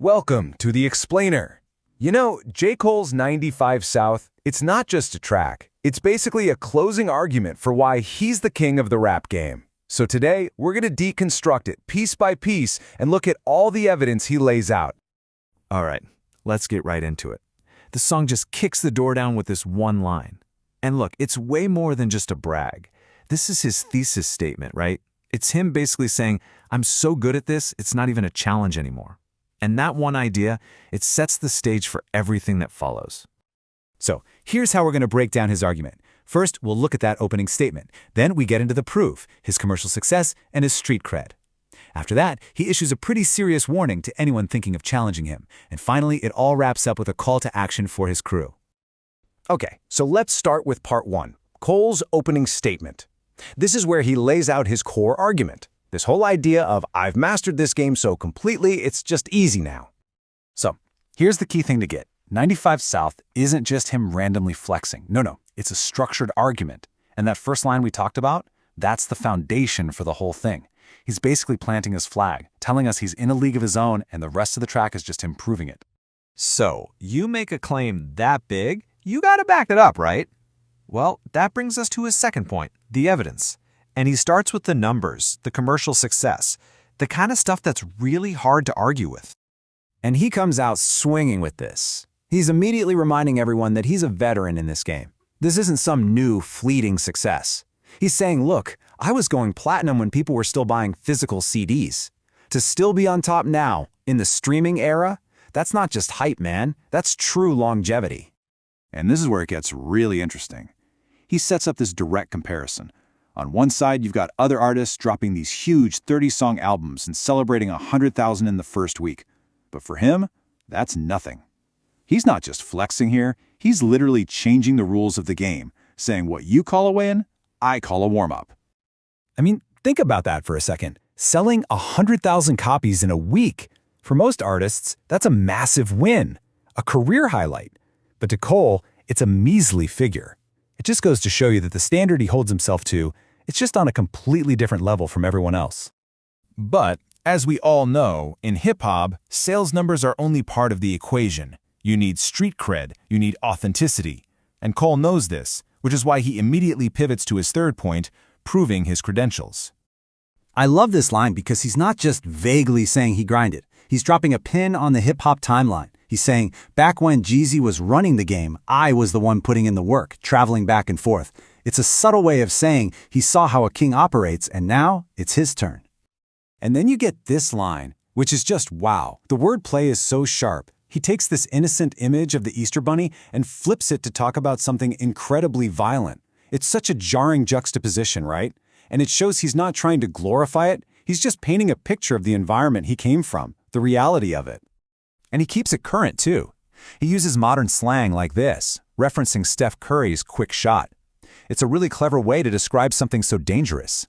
Welcome to The Explainer. You know, J. Cole's 95 South, it's not just a track. It's basically a closing argument for why he's the king of the rap game. So today, we're going to deconstruct it piece by piece and look at all the evidence he lays out. All right, let's get right into it. The song just kicks the door down with this one line. And look, it's way more than just a brag. This is his thesis statement, right? It's him basically saying, I'm so good at this, it's not even a challenge anymore. And that one idea, it sets the stage for everything that follows. So here's how we're going to break down his argument. First, we'll look at that opening statement. Then we get into the proof, his commercial success, and his street cred. After that, he issues a pretty serious warning to anyone thinking of challenging him. And finally, it all wraps up with a call to action for his crew. Okay, so let's start with part one, Cole's opening statement. This is where he lays out his core argument. This whole idea of, I've mastered this game so completely, it's just easy now. So here's the key thing to get. 95 South isn't just him randomly flexing. No, it's a structured argument. And that first line we talked about, that's the foundation for the whole thing. He's basically planting his flag, telling us he's in a league of his own, and the rest of the track is just him proving it. So, you make a claim that big, you gotta back it up, right? Well, that brings us to his second point, the evidence. And he starts with the numbers, the commercial success, the kind of stuff that's really hard to argue with. And he comes out swinging with this. He's immediately reminding everyone that he's a veteran in this game. This isn't some new, fleeting success. He's saying, look, I was going platinum when people were still buying physical CDs. To still be on top now, in the streaming era, that's not just hype, man. That's true longevity. And this is where it gets really interesting. He sets up this direct comparison. On one side, you've got other artists dropping these huge 30-song albums and celebrating 100,000 in the first week. But for him, that's nothing. He's not just flexing here, he's literally changing the rules of the game, saying what you call a win, I call a warm-up. I mean, think about that for a second. Selling 100,000 copies in a week. For most artists, that's a massive win, a career highlight. But to Cole, it's a measly figure. It just goes to show you that the standard he holds himself to, it's just on a completely different level from everyone else. But, as we all know, in hip-hop, sales numbers are only part of the equation. You need street cred, you need authenticity. And Cole knows this, which is why he immediately pivots to his third point, proving his credentials. I love this line because he's not just vaguely saying he grinded. He's dropping a pin on the hip-hop timeline. He's saying, back when Jeezy was running the game, I was the one putting in the work, traveling back and forth. It's a subtle way of saying he saw how a king operates, and now it's his turn. And then you get this line, which is just wow. The wordplay is so sharp. He takes this innocent image of the Easter Bunny and flips it to talk about something incredibly violent. It's such a jarring juxtaposition, right? And it shows he's not trying to glorify it. He's just painting a picture of the environment he came from, the reality of it. And he keeps it current, too. He uses modern slang like this, referencing Steph Curry's quick shot. It's a really clever way to describe something so dangerous.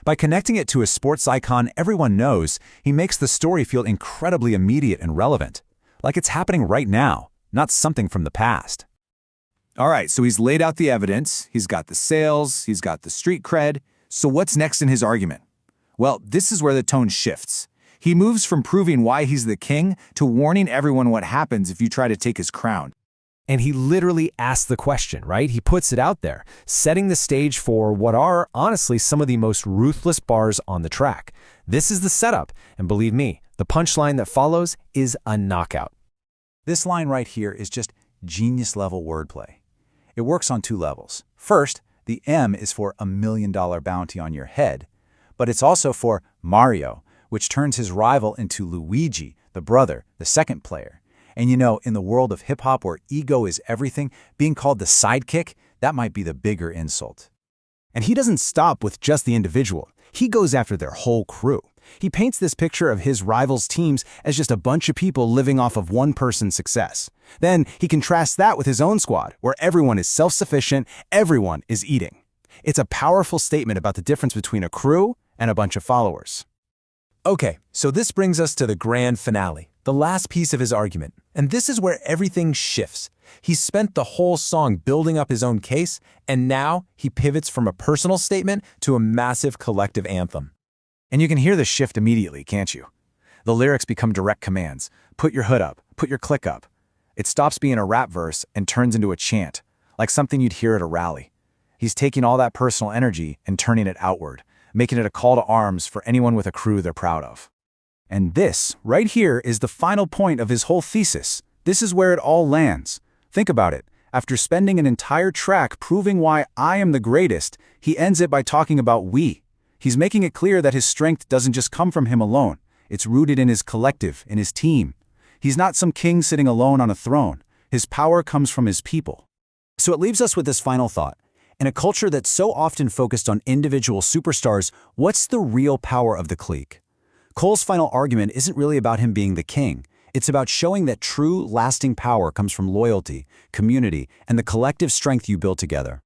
By connecting it to a sports icon everyone knows, he makes the story feel incredibly immediate and relevant. Like it's happening right now, not something from the past. All right, so he's laid out the evidence, he's got the sales, he's got the street cred. So what's next in his argument? Well, this is where the tone shifts. He moves from proving why he's the king to warning everyone what happens if you try to take his crown. And he literally asks the question, right? He puts it out there, setting the stage for what are, honestly, some of the most ruthless bars on the track. This is the setup, and believe me, the punchline that follows is a knockout. This line right here is just genius-level wordplay. It works on two levels. First, the M is for $1 million bounty on your head, but it's also for Mario, which turns his rival into Luigi, the brother, the second player. And you know, in the world of hip-hop where ego is everything, being called the sidekick, that might be the bigger insult. And he doesn't stop with just the individual. He goes after their whole crew. He paints this picture of his rivals' teams as just a bunch of people living off of one person's success. Then he contrasts that with his own squad, where everyone is self-sufficient, everyone is eating. It's a powerful statement about the difference between a crew and a bunch of followers. Okay, so this brings us to the grand finale, the last piece of his argument. And this is where everything shifts. He's spent the whole song building up his own case, and now he pivots from a personal statement to a massive collective anthem. And you can hear the shift immediately, can't you? The lyrics become direct commands. Put your hood up, put your click up. It stops being a rap verse and turns into a chant, like something you'd hear at a rally. He's taking all that personal energy and turning it outward, making it a call to arms for anyone with a crew they're proud of. And this, right here, is the final point of his whole thesis. This is where it all lands. Think about it. After spending an entire track proving why I am the greatest, he ends it by talking about we. He's making it clear that his strength doesn't just come from him alone. It's rooted in his collective, in his team. He's not some king sitting alone on a throne. His power comes from his people. So it leaves us with this final thought. In a culture that's so often focused on individual superstars, what's the real power of the clique? Cole's final argument isn't really about him being the king. It's about showing that true, lasting power comes from loyalty, community, and the collective strength you build together.